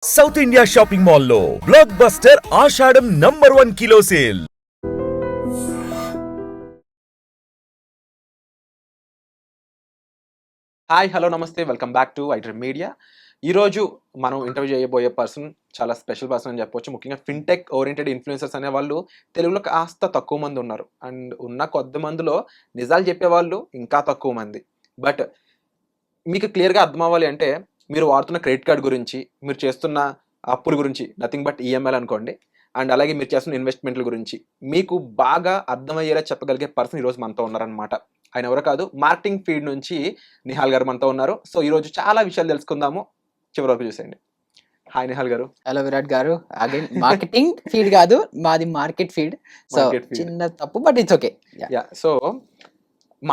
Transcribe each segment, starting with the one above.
South India shopping మాల్లో block buster ఆషాఢం #1 kilo sale. Hi hello నమస్తే welcome back to iDream media. ఈరోజు మనం interview చేయబోయే పర్సన్ చాలా స్పెషల్ పర్సన్ అని చెప్పొచ్చు. ముఖ్యంగా ఫిన్టెక్ ఓరియంటెడ్ ఇన్ఫ్లుయెన్సర్స్ అనే వాళ్ళు తెలుగులో కాస్త తక్కువ మంది ఉన్నారు. అండ్ ఉన్న కొద్ది మందిలో నిజాలు చెప్పేవాళ్ళు ఇంకా తక్కువ మంది. బట్ మీకు క్లియర్గా అర్థం అవ్వాలి అంటే మీరు వాడుతున్న క్రెడిట్ కార్డ్ గురించి, మీరు చేస్తున్న అప్పుల గురించి, నథింగ్ బట్ ఈఎంఐలు అనుకోండి, అండ్ అలాగే మీరు చేస్తున్న ఇన్వెస్ట్మెంట్ల గురించి మీకు బాగా అర్థమయ్యేలా చెప్పగలిగే పర్సన్ ఈరోజు మనతో ఉన్నారనమాట. ఆయన ఎవరో కాదు, మార్కెటింగ్ ఫీల్డ్ నుంచి నిహాల్ గారు మనతో ఉన్నారు. సో ఈరోజు చాలా విషయాలు తెలుసుకుందాము, చివరి వరకు చూసేయండి. హాయ్ నిహాల్ గారు. హలో విరాట్ గారు. అగైన్ మార్కెటింగ్ ఫీల్డ్ కాదు, మాది మార్కెట్ ఫీల్డ్. సో చిన్న తప్పు, but it's okay. Yeah, so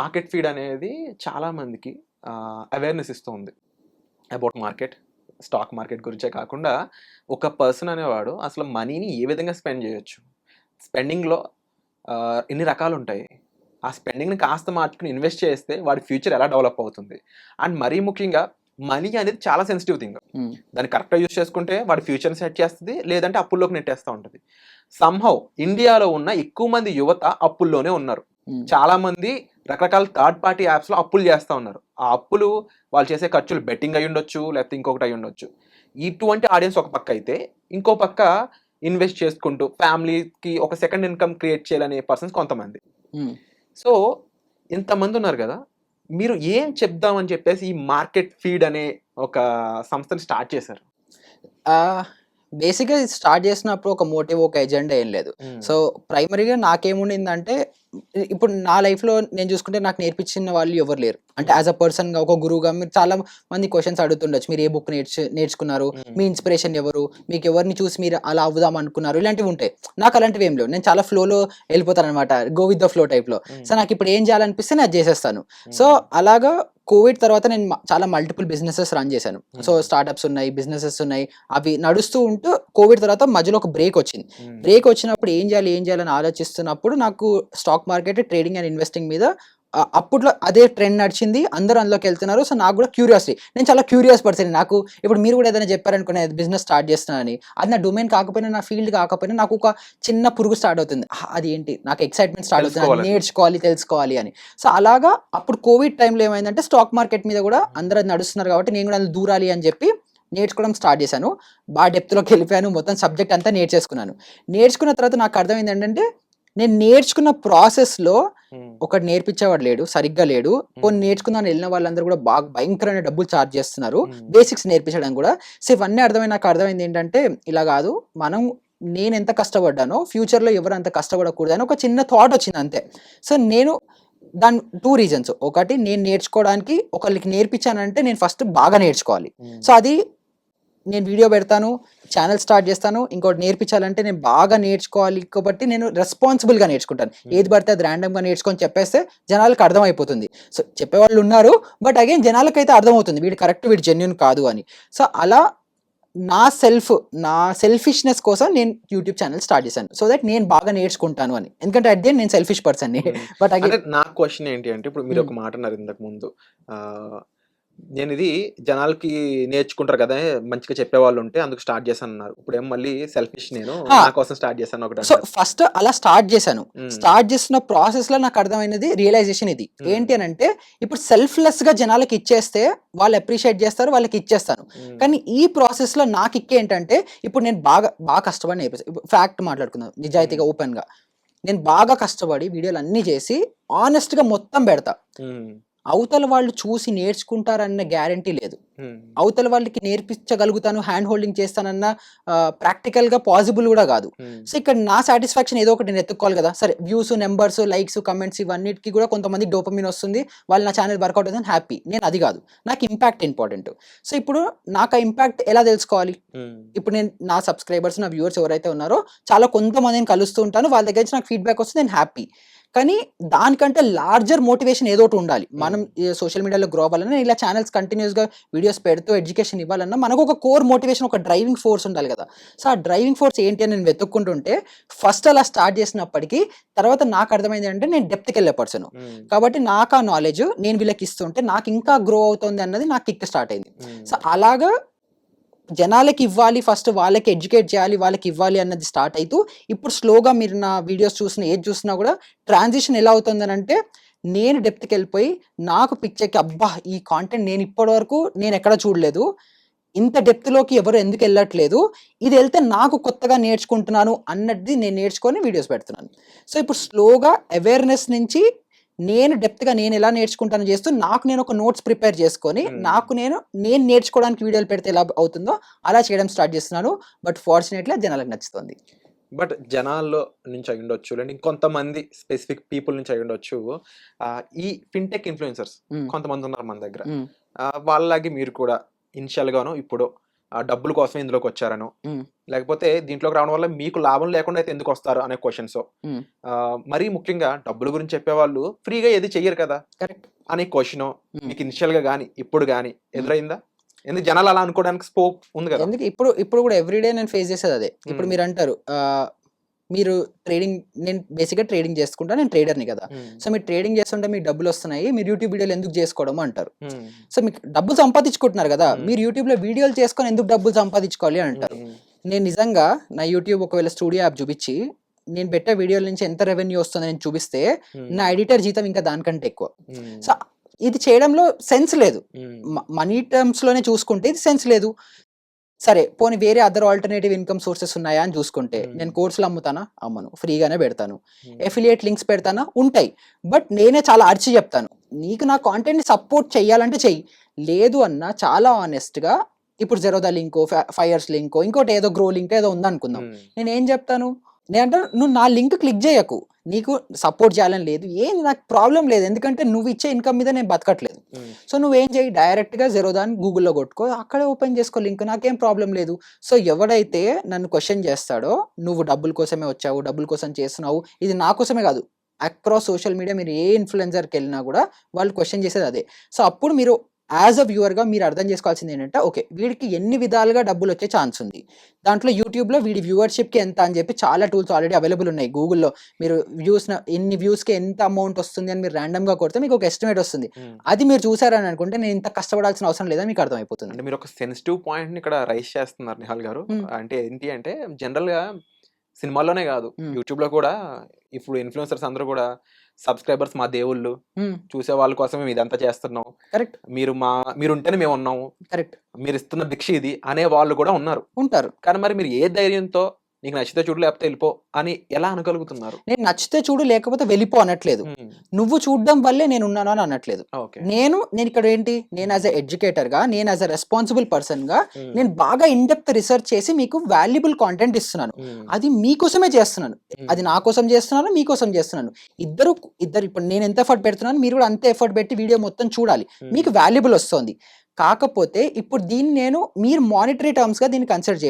market feed అనేది చాలా మందికి అవేర్నెస్ ఇస్తుంది అబౌట్ మార్కెట్, స్టాక్ మార్కెట్ గురించే కాకుండా ఒక పర్సన్ అనేవాడు అసలు మనీని ఏ విధంగా స్పెండ్ చేయొచ్చు, స్పెండింగ్లో ఎన్ని రకాలు ఉంటాయి, ఆ స్పెండింగ్ని కాస్త మార్చుకుని ఇన్వెస్ట్ చేస్తే వాడి ఫ్యూచర్ ఎలా డెవలప్ అవుతుంది, అండ్ మరీ ముఖ్యంగా మనీ అనేది చాలా సెన్సిటివ్ థింగ్. దాన్ని కరెక్ట్గా యూజ్ చేసుకుంటే వాడి ఫ్యూచర్ని సెట్ చేస్తుంది, లేదంటే అప్పుల్లోకి నెట్టేస్తూ ఉంటుంది. సంహౌ ఇండియాలో ఉన్న ఎక్కువ మంది యువత అప్పుల్లోనే ఉన్నారు. చాలా మంది రకరకాల థర్డ్ పార్టీ యాప్స్లో అప్పులు చేస్తూ ఉన్నారు. ఆ అప్పులు వాళ్ళు చేసే ఖర్చులు బెట్టింగ్ అయి ఉండొచ్చు, లేకపోతే ఇంకొకటి అయి ఉండొచ్చు. ఇటువంటి ఆడియన్స్ ఒక పక్క అయితే, ఇంకో పక్క ఇన్వెస్ట్ చేసుకుంటూ ఫ్యామిలీకి ఒక సెకండ్ ఇన్కమ్ క్రియేట్ చేయాలనే పర్సన్స్ కొంతమంది. సో ఇంతమంది ఉన్నారు కదా, మీరు ఏం చెప్దామని చెప్పేసి ఈ మార్కెట్ ఫీడ్ అనే ఒక సంస్థని స్టార్ట్ చేశారు? బేసిక్గా స్టార్ట్ చేసినప్పుడు ఒక మోటివ్, ఒక ఎజెండా ఏం లేదు. సో ప్రైమరీగా నాకేముండిందంటే, ఇప్పుడు నా లైఫ్లో నేను చూసుకుంటే నాకు నేర్పించిన వాళ్ళు ఎవరు లేరు. అంటే యాజ్ అ పర్సన్గా, ఒక గురువుగా మీరు చాలా మంది క్వశ్చన్స్ అడుగుతుండొచ్చు. మీరు ఏ బుక్ నేర్చుకున్నారు, మీ ఇన్స్పిరేషన్ ఎవరు, మీకు ఎవరిని చూసి మీరు అలా అవుదాం అనుకున్నారు, ఇలాంటివి ఉంటాయి. నాకు అలాంటివి ఏం లేవు. నేను చాలా ఫ్లోలో వెళ్ళిపోతాను అనమాట, గో విత్ ద ఫ్లో టైప్లో. సో నాకు ఇప్పుడు ఏం చేయాలనిపిస్తే నేను అది చేసేస్తాను. సో అలాగా కోవిడ్ తర్వాత నేను చాలా మల్టిపుల్ బిజినెసెస్ రన్ చేశాను. సో స్టార్ట్అప్స్ ఉన్నాయి, బిజినెసెస్ ఉన్నాయి, అవి నడుస్తూ ఉంటూ కోవిడ్ తర్వాత మధ్యలో ఒక బ్రేక్ వచ్చింది. బ్రేక్ వచ్చినప్పుడు ఏం చేయాలని ఆలోచిస్తున్నప్పుడు నాకు stock market, trading and investing మీద అప్పట్లో అదే ట్రెండ్ నడిచింది, అందరూ అందులోకి వెళ్తున్నారు. సో నాకు కూడా క్యూరియాసిటీ, నేను చాలా క్యూరియస్ పర్సన్. నాకు ఇప్పుడు మీరు కూడా ఏదైనా చెప్పారనుకునే బిజినెస్ స్టార్ట్ చేస్తున్నానని, అది నా డొమైన్ కాకపోయినా, నా ఫీల్డ్ కాకపోయినా, నాకు ఒక చిన్న పురుగు స్టార్ట్ అవుతుంది. అది ఏంటి, నాకు ఎక్సైట్మెంట్ స్టార్ట్ అవుతుంది, నేర్చుకోవాలి, తెలుసుకోవాలి అని. సో అలాగా అప్పుడు కోవిడ్ టైంలో ఏమైందంటే స్టాక్ మార్కెట్ మీద కూడా అందరూ నడుస్తున్నారు కాబట్టి నేను కూడా అందులో దూరాలి అని చెప్పి నేర్చుకోవడం స్టార్ట్ చేశాను. బాగా డెప్త్లోకి వెళ్ళిపోయాను, మొత్తం సబ్జెక్ట్ అంతా నేర్చేసుకున్నాను. నేర్చుకున్న తర్వాత నాకు అర్థమైంది ఏంటంటే, నేను నేర్చుకున్న ప్రాసెస్లో ఒకటి నేర్పించేవాడు లేడు, సరిగ్గా లేడు. కొన్ని నేర్చుకుందాం వెళ్ళిన వాళ్ళందరూ కూడా బాగా భయంకరమైన డబ్బులు ఛార్జ్ చేస్తున్నారు బేసిక్స్ నేర్పించడం కూడా. సో ఇవన్నీ నాకు అర్థమైంది ఏంటంటే, ఇలా కాదు, నేను ఎంత కష్టపడ్డానో ఫ్యూచర్లో ఎవరు అంత కష్టపడకూడదని ఒక చిన్న థాట్ వచ్చింది అంతే. సో నేను దాని 2 రీజన్స్. ఒకటి, నేను నేర్చుకోవడానికి ఒకళ్ళకి నేర్పించానంటే నేను ఫస్ట్ బాగా నేర్చుకోవాలి. సో అది నేను వీడియో పెడతాను, ఛానల్ స్టార్ట్ చేస్తాను. ఇంకోటి నేర్పించాలంటే నేను బాగా నేర్చుకోవాలి కాబట్టి నేను రెస్పాన్సిబుల్గా నేర్చుకుంటాను. ఏది పడితే అది ర్యాండమ్గా నేర్చుకొని చెప్పేస్తే జనాలకు అర్థమైపోతుంది. సో చెప్పేవాళ్ళు ఉన్నారు, బట్ అగైన్ జనాలకైతే అర్థమవుతుంది వీడు కరెక్ట్, వీడు జెన్యూన్ కాదు అని. సో అలా నా సెల్ఫిష్నెస్ కోసం నేను యూట్యూబ్ ఛానల్ స్టార్ట్ చేశాను, సో దట్ నేను బాగా నేర్చుకుంటాను అని. ఎందుకంటే అట్ ది ఎండ్ నేను సెల్ఫిష్ పర్సన్ని. బట్ అంటే నా క్వశ్చన్ ఏంటి అంటే, ఇప్పుడు మీరు ఒక మాట అన్నారు ఇంతకు ముందు, నేను ఇది జనాలకి నేర్చుకుంటారు కదా, మంచిగా చెప్పేవాళ్ళు ఉంటే అందుకు స్టార్ట్ చేశాను అన్నారు. ఇప్పుడు ఏం మళ్ళీ సెల్ఫిష్, నేను నా కోసం స్టార్ట్ చేశాను ఒకటి. సో ఫస్ట్ అలా స్టార్ట్ చేశాను. స్టార్ట్ చేసిన ప్రాసెస్ లో నాకు అర్థమైనది, రియలైజేషన్ ఇది ఏంటి అని అంటే, ఇప్పుడు సెల్ఫ్లెస్ గా జనాలకి ఇచ్చేస్తే వాళ్ళు అప్రిషియేట్ చేస్తారు, వాళ్ళకి ఇచ్చేస్తాను. కానీ ఈ ప్రాసెస్ లో నాకు ఏంటంటే, ఇప్పుడు నేను బాగా కష్టపడి నేర్పిస్తాను. ఫ్యాక్ట్ మాట్లాడుకుందాం, నిజాయితీగా ఓపెన్ గా, నేను బాగా కష్టపడి వీడియోలు అన్ని చేసి ఆనెస్ట్ గా మొత్తం పెడతా. అవతల వాళ్ళు చూసి నేర్చుకుంటారన్న గ్యారంటీ లేదు. అవతల వాళ్ళకి నేర్పించగలుగుతాను, హ్యాండ్ హోల్డింగ్ చేస్తానన్న ప్రాక్టికల్గా పాసిబుల్ కూడా కాదు. సో ఇక్కడ నా సాటిస్ఫాక్షన్ ఏదో ఒకటి నేను ఎత్తుక్కోవాలి కదా. సరే, వ్యూస్, నెంబర్స్, లైక్స్, కమెంట్స్ ఇవన్నిటికీ కూడా కొంతమంది డోపమిన్ వస్తుంది, వాళ్ళు నా ఛానల్ వర్కౌట్ అవుతుంది, హ్యాపీ. నేను అది కాదు, నాకు ఇంపాక్ట్ ఇంపార్టెంట్. సో ఇప్పుడు నాకు ఆ ఇంపాక్ట్ ఎలా తెలుసుకోవాలి? ఇప్పుడు నేను నా సబ్స్క్రైబర్స్, నా వ్యూవర్స్ ఎవరైతే ఉన్నారో చాలా కొంతమందిని కలుస్తూ ఉంటాను, వాళ్ళ దగ్గర నుంచి నాకు ఫీడ్బ్యాక్ వస్తుంది, నేను హ్యాపీ. కానీ దానికంటే లార్జర్ మోటివేషన్ ఏదో ఒకటి ఉండాలి. మనం సోషల్ మీడియాలో గ్రో అవ్వాలన్నా, ఇలా ఛానల్స్ కంటిన్యూస్గా వీడియోస్ పెడుతూ ఎడ్యుకేషన్ ఇవ్వాలన్నా మనకు ఒక కోర్ మోటివేషన్, ఒక డ్రైవింగ్ ఫోర్స్ ఉండాలి కదా. సో ఆ డ్రైవింగ్ ఫోర్స్ ఏంటి అని నేను వెతుక్కుంటుంటే, ఫస్ట్ అలా స్టార్ట్ చేసినప్పటికీ తర్వాత నాకు అర్థమైంది అంటే, నేను డెప్త్కి వెళ్ళే పర్సన్ కాబట్టి నాకు ఆ నాలెడ్జ్ నేను వీళ్ళకి ఇస్తుంటే నాకు ఇంకా గ్రో అవుతుంది అన్నది నాకు కిక్ స్టార్ట్ అయింది. సో అలాగా జనాలకి ఇవ్వాలి, ఫస్ట్ వాళ్ళకి ఎడ్యుకేట్ చేయాలి, వాళ్ళకి ఇవ్వాలి అన్నది స్టార్ట్ అవుతూ ఇప్పుడు స్లోగా మీరు నా వీడియోస్ చూసినా ఏది చూసినా కూడా ట్రాన్సిషన్ ఎలా అవుతుందని అంటే నేను డెప్త్కి వెళ్ళిపోయి నాకు పిక్చర్కి అబ్బా ఈ కాంటెంట్ నేను ఇప్పటి వరకు నేను ఎక్కడ చూడలేదు, ఇంత డెప్త్లోకి ఎవరు ఎందుకు వెళ్ళట్లేదు, ఇది వెళ్తే నాకు కొత్తగా నేర్చుకుంటున్నాను అన్నది నేను నేర్చుకొని వీడియోస్ పెడుతున్నాను. సో ఇప్పుడు స్లోగా అవేర్నెస్ నుంచి నేను డెప్త్గా నేను ఎలా నేర్చుకుంటాను చేస్తూ నాకు నేను ఒక నోట్స్ ప్రిపేర్ చేసుకొని నాకు నేను నేర్చుకోవడానికి వీడియోలు పెడితే ఎలా అవుతుందో అలా చేయడం స్టార్ట్ చేస్తున్నాను. బట్ ఫార్చునేట్లీ జనాలకు నచ్చుతుంది. బట్ జనాల్లో నుంచి అయి ఉండొచ్చు, లేదంటే ఇంకొంతమంది స్పెసిఫిక్ పీపుల్ నుంచి అయి ఉండొచ్చు. ఈ ఫిన్టెక్ ఇన్ఫ్లుయెన్సర్స్ కొంతమంది ఉన్నారు మన దగ్గర. వాళ్ళలాగే మీరు కూడా ఇనిషియల్ గాను ఇప్పుడు డబ్బుల కోసం ఇందులోకి వచ్చారను, లేకపోతే దీంట్లోకి రావడం వల్ల మీకు లాభం లేకుండా అయితే ఎందుకు వస్తారు అనే క్వశ్చన్స్, మరీ ముఖ్యంగా డబ్బుల గురించి చెప్పేవాళ్ళు ఫ్రీగా ఏది చెయ్యరు కదా అనే క్వశ్చన్ మీకు ఇనిషియల్ గా కానీ ఇప్పుడు కానీ ఎదురైందా? ఎందుకు జనాలు అలా అనుకోవడానికి స్కోప్ ఉంది కదా? ఎందుకు ఇప్పుడు కూడా ఎవ్రీడే నేను ఫేస్ చేసేది అదే. ఇప్పుడు మీరు అంటారు మీరు ట్రేడింగ్, నేను బేసిక్గా ట్రేడింగ్ చేసుకుంటా, నేను ట్రేడర్ని కదా. సో మీరు ట్రేడింగ్ చేస్తుంటే మీకు డబ్బులు వస్తున్నాయి, మీరు యూట్యూబ్ వీడియోలు ఎందుకు చేసుకోవడం అంటారు. సో మీకు డబ్బులు సంపాదించుకుంటున్నారు కదా, మీరు యూట్యూబ్లో వీడియోలు చేసుకొని ఎందుకు డబ్బులు సంపాదించుకోవాలి అని అంటారు. నేను నిజంగా నా యూట్యూబ్ ఒకవేళ స్టూడియో యాప్ చూపించి నేను పెట్టే వీడియోల నుంచి ఎంత రెవెన్యూ వస్తుందో నేను చూపిస్తే నా ఎడిటర్ జీతం ఇంకా దానికంటే ఎక్కువ. సో ఇది చేయడంలో సెన్స్ లేదు. మనీ టర్మ్స్ లోనే చూసుకుంటే ఇది సెన్స్ లేదు. సరే పోనీ వేరే అదర్ ఆల్టర్నేటివ్ ఇన్కమ్ సోర్సెస్ ఉన్నాయా అని చూసుకుంటే నేను కోర్సులు అమ్ముతానా? అమ్మను, ఫ్రీగానే పెడతాను. ఎఫిలియేట్ లింక్స్ పెడతానా? ఉంటాయి. బట్ నేనే చాలా అరిచి చెప్తాను, నీకు నా కాంటెంట్ని సపోర్ట్ చెయ్యాలంటే చెయ్యి, లేదు అన్న చాలా ఆనెస్ట్గా ఇప్పుడు జెరోదా లింకో, ఫైర్స్ లింకో, ఇంకోటి ఏదో గ్రో లింక్ ఏదో ఉందనుకుందాం, నేను ఏం చెప్తాను, నేనంటే నువ్వు నా లింక్ క్లిక్ చేయకు, నీకు సపోర్ట్ చేయాలని లేదు, ఏం నాకు ప్రాబ్లం లేదు, ఎందుకంటే నువ్వు ఇచ్చే ఇన్కమ్ మీద నేను బతకట్లేదు. సో నువ్వేం చేయి, డైరెక్ట్గా జెరోదా అని గూగుల్లో కొట్టుకో, అక్కడే ఓపెన్ చేసుకో లింక్, నాకేం ప్రాబ్లం లేదు. సో ఎవడైతే నన్ను క్వశ్చన్ చేస్తాడో నువ్వు డబ్బుల కోసమే వచ్చావు, డబ్బుల కోసం చేస్తున్నావు, ఇది నా కోసమే కాదు, అక్రాస్ సోషల్ మీడియా మీరు ఏ ఇన్ఫ్లుయెన్సర్కి వెళ్ళినా కూడా వాళ్ళు క్వశ్చన్ చేసేది అదే. సో అప్పుడు మీరు యాజ్ అ వ్యూవర్గా మీరు అర్థం చేసుకోవాల్సింది ఏంటంటే, ఓకే వీడికి ఎన్ని విధాలుగా డబ్బులు వచ్చే ఛాన్స్ ఉంది, దాంట్లో యూట్యూబ్లో వీడి వ్యూవర్షిప్కి ఎంత అని చెప్పి చాలా టూల్స్ ఆల్రెడీ అవైలబుల్ ఉన్నాయి. గూగుల్లో మీరు ఇన్ని వ్యూస్కి ఎంత అమౌంట్ వస్తుంది అని మీరు ర్యాండమ్గా కొడితే మీకు ఒక ఎస్టిమేట్ వస్తుంది. అది మీరు చూసారని అనుకుంటే నేను ఇంత కష్టపడాల్సిన అవసరం లేదని మీకు అర్థమైపోతుంది. అంటే మీరు ఒక సెన్సిటివ్ పాయింట్ని ఇక్కడ రైజ్ చేస్తున్నారు నిహాల్ గారు. అంటే ఏంటి అంటే జనరల్గా సినిమాల్లోనే కాదు, యూట్యూబ్లో కూడా ఇప్పుడు ఇన్ఫ్లుయెన్సర్స్ అందరూ కూడా సబ్స్క్రైబర్స్ మా దేవుళ్ళు, చూసే వాళ్ళ కోసం మేము ఇదంతా చేస్తున్నాం, కరెక్ట్, మీరు ఉంటేనే మేము ఉన్నాము, కరెక్ట్, మీరు ఇస్తున్న భిక్ష ఇది అనే వాళ్ళు కూడా ఉంటారు. కానీ మరి మీరు ఏ ధైర్యంతో నీకు నచ్చితే చూడు లేకపోతే వెళ్ళిపో అని ఎలా అనగలుగుతున్నారు? నేను నచ్చితే చూడు లేకపోతే వెళ్ళిపో అనట్లేదు, నువ్వు చూడడం వల్లే నేను ఉన్నాను అని అనట్లేదు. నేను ఇక్కడ ఏంటి, నేను యాజ్ ఎ ఎడ్యుకేటర్ గా, నేను యాజ్ ఎ రెస్పాన్సిబుల్ పర్సన్ గా నేను బాగా ఇన్డెప్త్ రీసెర్చ్ చేసి మీకు వాల్యుబుల్ కాంటెంట్ ఇస్తున్నాను. అది మీకోసమే చేస్తున్నాను, అది నా కోసం చేస్తున్నాను, మీకోసం చేస్తున్నాను. ఇద్దరు ఇప్పుడు నేను ఎంత ఎఫర్ట్ పెడుతున్నాను, మీరు కూడా అంతే ఎఫర్ట్ పెట్టి వీడియో మొత్తం చూడాలి, మీకు వాల్యుబుల్ వస్తుంది. కాకపోతే ఇప్పుడు దీన్ని మీరు మానిటరీ టర్మ్స్ గా దీన్ని కన్సిడర్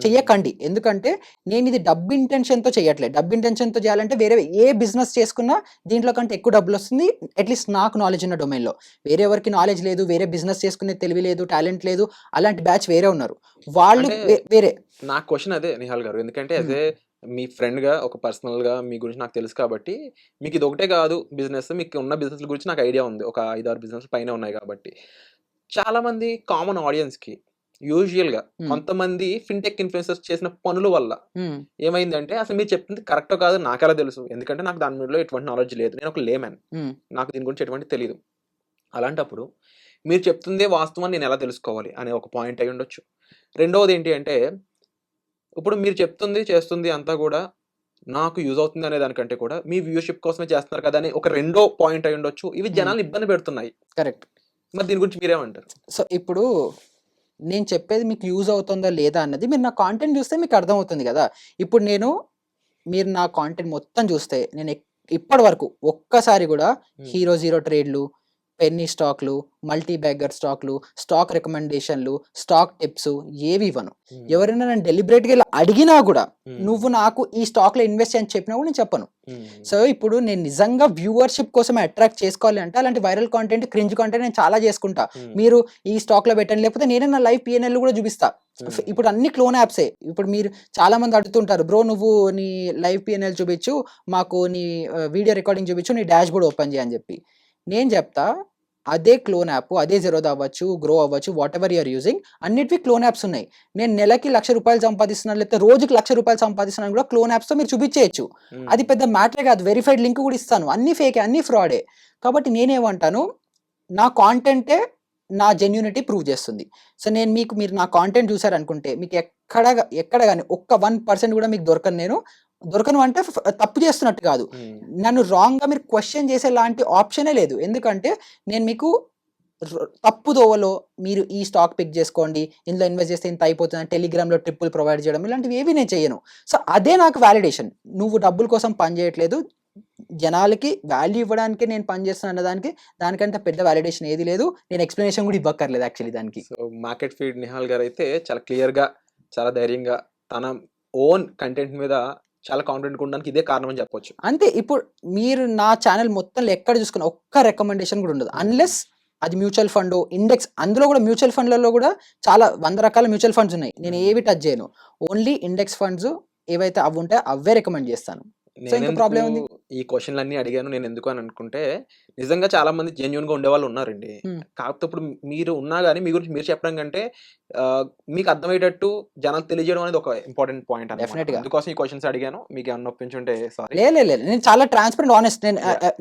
చెయ్యకండి, ఎందుకంటే నేను ఇది డబ్బు ఇంటెన్షన్తో చేయట్లేదు. డబ్బు ఇంటెన్షన్తో చేయాలంటే వేరే ఏ బిజినెస్ చేసుకున్నా దీంట్లో కంటే ఎక్కువ డబ్బులు వస్తుంది, అట్లీస్ట్ నాకు నాలెడ్జ్ ఉన్న డొమైన్లో. వేరే ఎవరికి నాలెడ్జ్ లేదు, వేరే బిజినెస్ చేసుకునే తెలివి లేదు, టాలెంట్ లేదు, అలాంటి బ్యాచ్ వేరే ఉన్నారు, వాళ్ళు వేరే. నా క్వశ్చన్ అదే నిహాల్ గారు, ఎందుకంటే అదే మీ ఫ్రెండ్గా ఒక పర్సనల్గా మీ గురించి నాకు తెలుసు కాబట్టి, మీకు ఇది ఒకటే కాదు బిజినెస్, మీకు ఉన్న బిజినెస్ గురించి నాకు ఐడియా ఉంది, ఒక 5-6 బిజినెస్ పైన ఉన్నాయి కాబట్టి. చాలా మంది కామన్ ఆడియన్స్ కి యూజువల్ గా కొంతమంది ఫిన్టెక్ ఇన్ఫ్లుయెన్సర్స్ చేసిన పనుల వల్ల ఏమైందంటే, అసలు మీరు చెప్తుంది కరెక్ట్ కాదు నాకెలా తెలుసు, ఎందుకంటే నాకు దాని మీద ఎటువంటి నాలెడ్జ్ లేదు, నేను ఒక లేమన్, నాకు దీని గురించి ఎటువంటి తెలియదు. అలాంటప్పుడు మీరు చెప్తుందే వాస్తవం నేను ఎలా తెలుసుకోవాలి అనే ఒక పాయింట్ అయి ఉండొచ్చు. రెండవది ఏంటి అంటే, ఇప్పుడు మీరు చెప్తుంది చేస్తుంది అంతా కూడా నాకు యూజ్ అవుతుంది అనే దానికంటే కూడా మీ వ్యూషిప్ కోసమే చేస్తున్నారు కదా అని ఒక రెండో పాయింట్ అయి ఉండొచ్చు. ఇవి జనాలు ఇబ్బంది పెడుతున్నాయి. కరెక్ట్. మరి దీని గురించి మీరేమంటారు? సో ఇప్పుడు నేను చెప్పేది మీకు యూజ్ అవుతుందా లేదా అన్నది మీరు నా కాంటెంట్ చూస్తే మీకు అర్థమవుతుంది కదా. ఇప్పుడు మీరు నా కాంటెంట్ మొత్తం చూస్తే నేను ఇప్పటి వరకు ఒక్కసారి కూడా హీరో జీరో ట్రేడ్లు, పెన్నీ స్టాక్లు, మల్టీ బ్యాగర్ స్టాక్లు, స్టాక్ రికమెండేషన్లు, స్టాక్ టిప్స్ ఏవి ఇవ్వను. ఎవరైనా నన్ను డెలిబరేట్గా ఇలా అడిగినా కూడా నువ్వు నాకు ఈ స్టాక్లో ఇన్వెస్ట్ అని చెప్పినా కూడా నేను చెప్పను. సో ఇప్పుడు నేను నిజంగా వ్యూవర్షిప్ కోసం అట్రాక్ట్ చేసుకోవాలి అంటే అలాంటి వైరల్ కాంటెంట్, క్రింజ్ కాంటెంట్ నేను చాలా చేసుకుంటా. మీరు ఈ స్టాక్లో పెట్టండి, లేకపోతే నేనే నా లైవ్ పిఎన్ఎల్ కూడా చూపిస్తా. ఇప్పుడు అన్ని క్లోన్ యాప్సే. ఇప్పుడు మీరు చాలా మంది అడుగుతుంటారు, బ్రో నువ్వు నీ లైవ్ పిఎన్ఎల్ చూపించు, మాకు నీ వీడియో రికార్డింగ్ చూపించు, నీ డాష్ బోర్డ్ ఓపెన్ చేయని చెప్పి. నేను చెప్తా, అదే క్లోన్ యాప్, అదే జెరోదా అవ్వచ్చు, గ్రో అవ్వచ్చు, వాట్ ఎవర్ యూఆర్ యూజింగ్, అన్నిటివి క్లోన్ యాప్స్ ఉన్నాయి. నేను నెలకి ₹1,00,000 సంపాదిస్తున్నాను, లేకపోతే రోజుకి ₹1,00,000 సంపాదిస్తున్నాను కూడా క్లోన్ యాప్స్తో మీరు చూపించేయచ్చు. అది పెద్ద మ్యాటరే కాదు. వెరిఫైడ్ లింక్ కూడా ఇస్తాను. అన్ని ఫేకే, అన్ని ఫ్రాడే. కాబట్టి నేనేమంటాను, నా కాంటెంటే నా జెన్యూనిటీ ప్రూవ్ చేస్తుంది. సో నేను మీరు నా కాంటెంట్ చూసారనుకుంటే మీకు ఎక్కడ కానీ ఒక్క 1% కూడా మీకు దొరకను అంటే తప్పు చేస్తున్నట్టు కాదు. నన్ను రాంగ్గా మీరు క్వశ్చన్ చేసే లాంటి ఆప్షనే లేదు. ఎందుకంటే నేను మీకు తప్పు దోవలో మీరు ఈ స్టాక్ పిక్ చేసుకోండి, ఇందులో ఇన్వెస్ట్ చేస్తే ఇంత అయిపోతుంది, టెలిగ్రామ్లో ట్రిప్పులు ప్రొవైడ్ చేయడం, ఇలాంటివి ఏవి నేను చేయను. సో అదే నాకు వ్యాలిడేషన్. నువ్వు డబ్బుల కోసం పని చేయట్లేదు, జనాలకి వాల్యూ ఇవ్వడానికి నేను పని చేస్తున్నాను అన్నదానికి దానికంటే పెద్ద వ్యాలిడేషన్ ఏది లేదు. నేను ఎక్స్ప్లెనేషన్ కూడా ఇవ్వక్కర్లేదు యాక్చువల్లీ దానికి. సో మార్కెట్ ఫీడ్ నిహాల్ గారు అయితే చాలా క్లియర్గా, చాలా ధైర్యంగా తన ఓన్ కంటెంట్ మీద చాలా కాన్ఫిడెంట్గా ఉండడానికి ఇదే కారణం అని చెప్పొచ్చు. అంతే. ఇప్పుడు మీరు నా ఛానల్ మొత్తంలో ఎక్కడ చూసుకున్న ఒక్క రికమెండేషన్ కూడా ఉండదు, అన్లెస్ అది మ్యూచువల్ ఫండ్, ఇండెక్స్. అందులో కూడా మ్యూచువల్ ఫండ్లలో కూడా చాలా 100 రకాల మ్యూచువల్ ఫండ్స్ ఉన్నాయి. నేను ఏవి టచ్ చేయను. ఓన్లీ ఇండెక్స్ ఫండ్స్ ఏవైతే అవి ఉంటాయో అవే రికమెండ్ చేస్తాను. సో ఇంకా ప్రాబ్లం ఉంది. ఈ క్వశ్చన్లన్నీ అడిగాను నేను ఎందుకు అని అనుకుంటే, నిజంగా చాలా మంది జెన్యున్గా ఉండేవాళ్ళు ఉన్నారండి. కాకపోతే ఇప్పుడు మీరు ఉన్నా కానీ మీ గురించి మీరు చెప్పడం కంటే మీకు అర్థమయ్యేటట్టు జనాలు తెలియజేయడం అనేది ఒక ఇంపార్టెంట్ పాయింట్. Definitely గా. అందుకోసం ఈ క్వశ్చన్స్ అడిగాను. మీకు ఏమన్నా ఒప్పించుంటే సారీ. లేదు, నేను చాలా ట్రాన్స్పరెంట్, ఆనెస్ట్.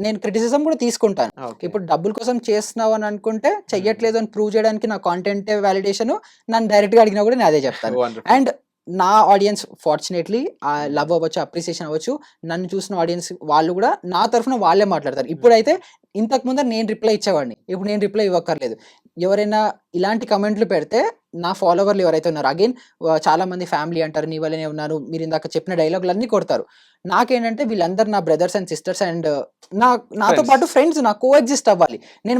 నేను క్రిటిసిజం కూడా తీసుకుంటాను. ఇప్పుడు డబ్బుల కోసం చేస్తున్నావు అని అనుకుంటే చెయ్యట్లేదు అని ప్రూవ్ చేయడానికి నా కాంటెంట్ వ్యాలిడేషన్. నన్ను డైరెక్ట్గా అడిగినా కూడా నేను అదే చెప్తాను. అండ్ నా ఆడియన్స్ ఫార్చునేట్లీ లవ్ అవ్వచ్చు, అప్రిసియేషన్ అవ్వచ్చు, నన్ను చూసిన ఆడియన్స్ వాళ్ళు కూడా నా తరఫున వాళ్ళే మాట్లాడతారు. ఇప్పుడైతే ఇంతకు ముందర నేను రిప్లై ఇచ్చేవాడిని, ఇప్పుడు నేను రిప్లై ఇవ్వక్కర్లేదు. ఎవరైనా ఇలాంటి కమెంట్లు పెడితే నా ఫాలోవర్లు ఎవరైతే ఉన్నారో, అగైన్ చాలా మంది ఫ్యామిలీ అంటారు, నీ వల్లనే ఉన్నాను, మీరు ఇందాక చెప్పిన డైలాగులు అన్నీ కొడతారు. నాకేంటంటే వీళ్ళందరూ నా బ్రదర్స్ అండ్ సిస్టర్స్ అండ్ నాతో పాటు ఫ్రెండ్స్, నా కో ఎగ్జిస్ట్ అవ్వాలి. నేను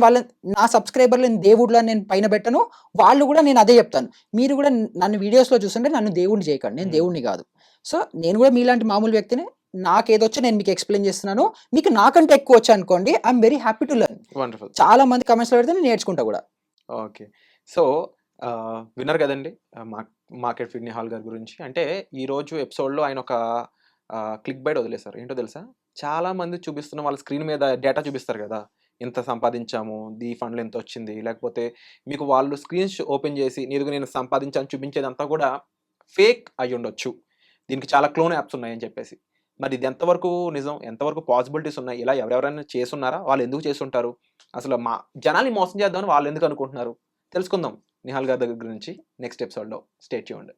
నా సబ్స్క్రైబర్లు దేవుడిలో నేను పైన పెట్టను, వాళ్ళు కూడా నేను అదే చెప్తాను. మీరు కూడా నన్ను వీడియోస్లో చూస్తుంటే నన్ను దేవుడిని చేయకండి, నేను దేవుడిని కాదు. సో నేను కూడా మీలాంటి మామూలు వ్యక్తిని, నాకేదొచ్చో నేను మీకు ఎక్స్ప్లెయిన్ చేస్తున్నాను. మీకు నాకంటే ఎక్కువ వచ్చా అనుకోండి, I'm very happy to learn. Wonderful. చాలా మంది కమెంట్స్లో పెడితే నేను నేర్చుకుంటా కూడా. ఓకే. సో విన్నారు కదండి మార్కెట్ ఫీడ్ నిహాల్ గారి గురించి. అంటే ఈరోజు ఎపిసోడ్లో ఆయన ఒక క్లిక్ బైట్ వదిలేశారు. ఏంటో తెలుసా, చాలా మంది చూపిస్తున్న వాళ్ళ స్క్రీన్ మీద డేటా చూపిస్తారు కదా, ఎంత సంపాదించాము, ఈ ఫండ్లో ఎంత వచ్చింది, లేకపోతే మీకు వాళ్ళు స్క్రీన్స్ ఓపెన్ చేసి నేను సంపాదించాను చూపించేదంతా కూడా ఫేక్ అయి ఉండొచ్చు, దీనికి చాలా క్లోన్ యాప్స్ ఉన్నాయని చెప్పేసి. మరి ఇది ఎంతవరకు నిజం, ఎంతవరకు పాసిబిలిటీస్ ఉన్నాయి, ఇలా ఎవరెవరైనా చేసున్నారా, వాళ్ళు ఎందుకు చేస్తుంటారు, అసలు జనాల్ని మోసం చేద్దామని వాళ్ళు ఎందుకు అనుకుంటున్నారు, తెలుసుకుందాం నిహాల్ గారి దగ్గర గురించి నెక్స్ట్ ఎపిసోడ్లో. Stay tuned.